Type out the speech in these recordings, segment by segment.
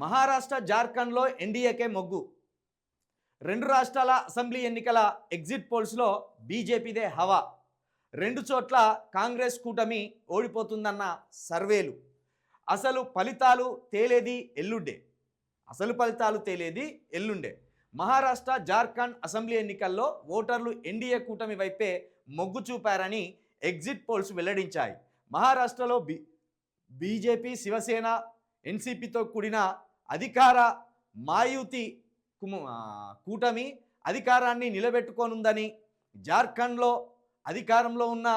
మహారాష్ట్ర జార్ఖండ్లో ఎన్డీఏకే మొగ్గు. రెండు రాష్ట్రాల అసెంబ్లీ ఎన్నికల ఎగ్జిట్ పోల్స్లో బీజేపీదే హవా. రెండు చోట్ల కాంగ్రెస్ కూటమి ఓడిపోతుందన్న సర్వేలు. అసలు ఫలితాలు తేలేది ఎల్లుండే. మహారాష్ట్ర జార్ఖండ్ అసెంబ్లీ ఎన్నికల్లో ఓటర్లు ఎన్డీఏ కూటమి వైపే మొగ్గు చూపారని ఎగ్జిట్ పోల్స్ వెల్లడించాయి. మహారాష్ట్రలో బీజేపీ, శివసేన, ఎన్సీపీతో కూడిన అధికార మాయుతి కూటమి అధికారాన్ని నిలబెట్టుకోనుందని, జార్ఖండ్లో అధికారంలో ఉన్న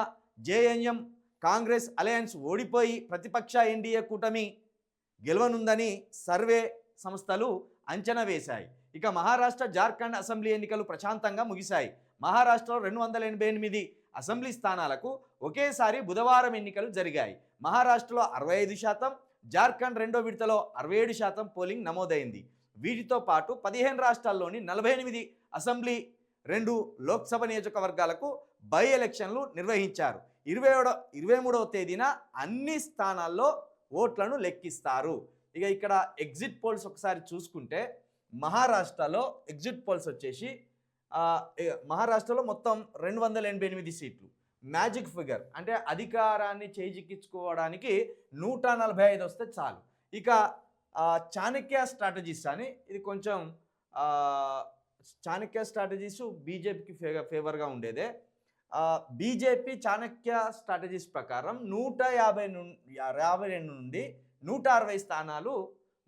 జేఎంఎం కాంగ్రెస్ అలయన్స్ ఓడిపోయి ప్రతిపక్ష ఎన్డీఏ కూటమి గెలవనుందని సర్వే సంస్థలు అంచనా వేశాయి. ఇక మహారాష్ట్ర జార్ఖండ్ అసెంబ్లీ ఎన్నికలు ప్రశాంతంగా ముగిశాయి. మహారాష్ట్రలో 288 అసెంబ్లీ స్థానాలకు ఒకేసారి బుధవారం ఎన్నికలు జరిగాయి. మహారాష్ట్రలో 65%, జార్ఖండ్ రెండో విడతలో 67% పోలింగ్ నమోదైంది. వీటితో పాటు 15 రాష్ట్రాల్లోని 48 అసెంబ్లీ, 2 లోక్సభ నియోజకవర్గాలకు బై ఎలక్షన్లు నిర్వహించారు. 23వ తేదీన అన్ని స్థానాల్లో ఓట్లను లెక్కిస్తారు. ఇక ఇక్కడ ఎగ్జిట్ పోల్స్ ఒకసారి చూసుకుంటే మహారాష్ట్రలో ఎగ్జిట్ పోల్స్ వచ్చేసి మహారాష్ట్రలో మొత్తం 288 సీట్లు. మ్యాజిక్ ఫిగర్ అంటే అధికారాన్ని చేజిక్కించుకోవడానికి 145 వస్తే చాలు. ఇక చాణక్య స్ట్రాటజీస్ అని, ఇది కొంచెం చాణక్య స్ట్రాటజీస్ బీజేపీకి ఫేవర్గా ఉండేదే. బీజేపీ చాణక్య స్ట్రాటజీస్ ప్రకారం 152 నుండి 160 స్థానాలు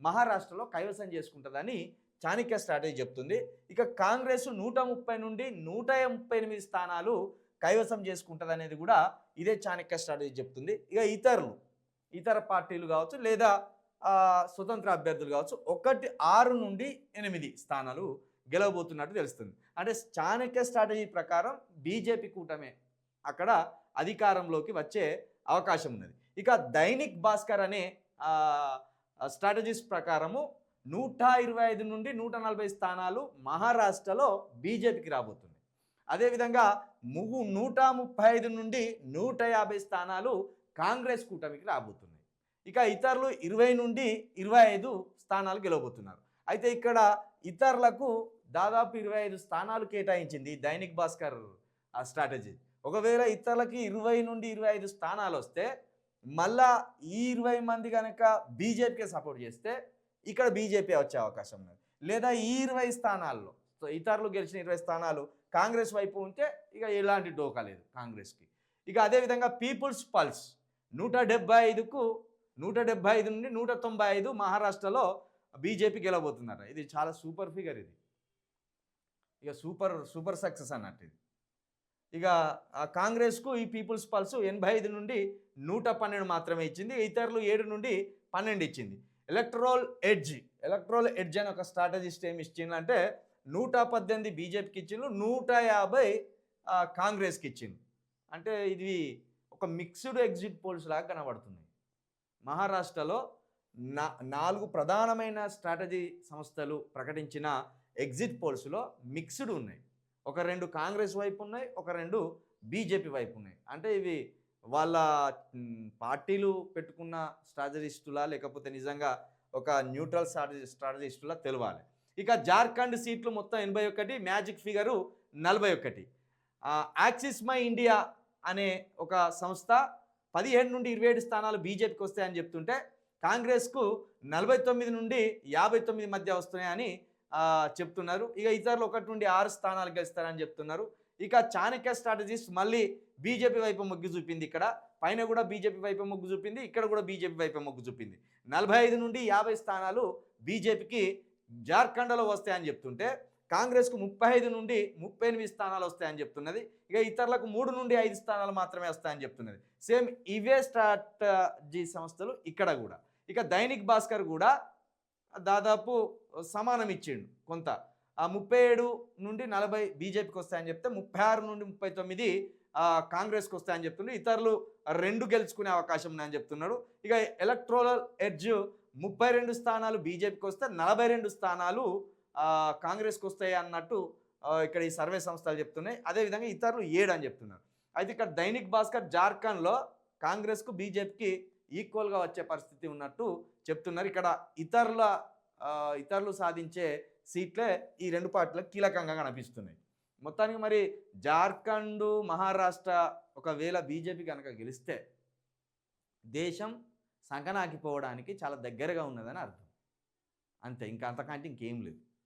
మహారాష్ట్రలో కైవసం చేసుకుంటుందని చాణక్య స్ట్రాటజీ చెప్తుంది. ఇక కాంగ్రెస్ 130 నుండి 138 స్థానాలు కైవసం చేసుకుంటుంది అనేది కూడా ఇదే చాణక్య స్ట్రాటజీ చెప్తుంది. ఇక ఇతర పార్టీలు కావచ్చు లేదా స్వతంత్ర అభ్యర్థులు కావచ్చు 6 నుండి 8 స్థానాలు గెలవబోతున్నట్టు తెలుస్తుంది. అంటే చాణక్య స్ట్రాటజీ ప్రకారం బీజేపీ కూటమే అక్కడ అధికారంలోకి వచ్చే అవకాశం ఉన్నది. ఇక దైనిక్ భాస్కర్ అనే స్ట్రాటజీస్ ప్రకారము 125 నుండి 140 స్థానాలు మహారాష్ట్రలో బీజేపీకి రాబోతుంది. అదేవిధంగా 135 నుండి 150 స్థానాలు కాంగ్రెస్ కూటమికి రాబోతున్నాయి. ఇక ఇతరులు 20 నుండి 25 స్థానాలు గెలవబోతున్నారు. అయితే ఇక్కడ ఇతరులకు దాదాపు 25 స్థానాలు కేటాయించింది దైనిక్ భాస్కర్ స్ట్రాటజీ. ఒకవేళ ఇతరులకి 20 నుండి 25 స్థానాలు వస్తే మళ్ళా ఈ 20 మంది కనుక బీజేపీకి సపోర్ట్ చేస్తే ఇక్కడ బీజేపీ వచ్చే అవకాశం ఉన్నది. లేదా ఈ 20 స్థానాల్లో ఇతరులు గెలిచిన 20 స్థానాలు కాంగ్రెస్ వైపు ఉంటే ఇక ఎలాంటి డోకా లేదు కాంగ్రెస్కి. ఇక అదేవిధంగా పీపుల్స్ పల్స్ 175 నుండి 195 మహారాష్ట్రలో బీజేపీ గెలవబోతున్నారు. ఇది చాలా సూపర్ ఫిగర్, ఇది ఇక సూపర్ సక్సెస్ అన్నట్టు ఇది. ఇక కాంగ్రెస్కు ఈ పీపుల్స్ పల్స్ 85 నుండి 112 మాత్రమే ఇచ్చింది. ఇతరులు 7 నుండి 12 ఇచ్చింది. ఎలక్ట్రల్ ఎడ్జ్ అని ఒక స్ట్రాటజిస్ట్ ఏమి ఇచ్చిందంటే 118 బీజేపీకి ఇచ్చిండు, 150 కాంగ్రెస్కి ఇచ్చిండు. అంటే ఇది ఒక మిక్స్డ్ ఎగ్జిట్ పోల్స్ లాగా కనబడుతుంది. మహారాష్ట్రలో 4 ప్రధానమైన స్ట్రాటజీ సంస్థలు ప్రకటించిన ఎగ్జిట్ పోల్స్లో మిక్స్డ్ ఉన్నాయి. ఒక 2 కాంగ్రెస్ వైపు ఉన్నాయి, ఒక 2 బీజేపీ వైపు ఉన్నాయి. అంటే ఇవి వాళ్ళ పార్టీలు పెట్టుకున్న స్ట్రాటజిస్టులా లేకపోతే నిజంగా ఒక న్యూట్రల్ స్ట్రాటజిస్టులా తెలియాలి. ఇక జార్ఖండ్ సీట్లు మొత్తం 81, magic figure 41. Axis my India అనే ఒక సంస్థ 17 నుండి 27 స్థానాలు బీజేపీకి వస్తాయని చెప్తుంటే కాంగ్రెస్కు 49 నుండి 59 మధ్య వస్తున్నాయని చెప్తున్నారు. ఇక ఇతరులు 1 నుండి 6 స్థానాలు గెలుస్తారని చెప్తున్నారు. ఇక చాణక్య స్ట్రాటజీస్ మళ్ళీ బీజేపీ వైపు మొగ్గు చూపింది. ఇక్కడ పైన కూడా బీజేపీ వైపు మొగ్గు చూపింది, ఇక్కడ కూడా బీజేపీ వైపు మొగ్గు చూపింది. 45 నుండి 50 స్థానాలు బీజేపీకి జార్ఖండ్లో వస్తాయని చెప్తుంటే కాంగ్రెస్కు 35 నుండి 38 స్థానాలు వస్తాయని చెప్తున్నది. ఇక ఇతరులకు 3 నుండి 5 స్థానాలు మాత్రమే వస్తాయని చెప్తున్నది. సేమ్ ఇవే స్ట్రాటజీ సంస్థలు ఇక్కడ కూడా. ఇక దైనిక్ భాస్కర్ కూడా దాదాపు సమానం ఇచ్చిండు కొంత. 37 నుండి 40 బీజేపీకి వస్తాయని చెప్తే 36 నుండి 39 కాంగ్రెస్కి వస్తాయని చెప్తున్నాడు. ఇతరులు 2 గెలుచుకునే అవకాశం ఉందని చెప్తున్నాడు. ఇక ఎలక్ట్రల్ ఎడ్జ్ 32 స్థానాలు బీజేపీకి వస్తే 42 స్థానాలు కాంగ్రెస్కి వస్తాయి అన్నట్టు ఇక్కడ ఈ సర్వే సంస్థలు చెప్తున్నాయి. అదేవిధంగా ఇతరులు 7 అని చెప్తున్నారు. అయితే ఇక్కడ దైనిక్ భాస్కర్ జార్ఖండ్లో కాంగ్రెస్కు బీజేపీకి ఈక్వల్గా వచ్చే పరిస్థితి ఉన్నట్టు చెప్తున్నారు. ఇక్కడ ఇతరుల ఇతరులు సాధించే సీట్లే ఈ రెండు పార్టీలకు కీలకంగా కనిపిస్తున్నాయి. మొత్తానికి మరి జార్ఖండ్, మహారాష్ట్ర ఒకవేళ బీజేపీ కనుక గెలిస్తే దేశం సంకనాకిపోవడానికి చాలా దగ్గరగా ఉన్నదని అర్థం. అంతే, ఇంకా అంతకంటే ఇంకేం లేదు.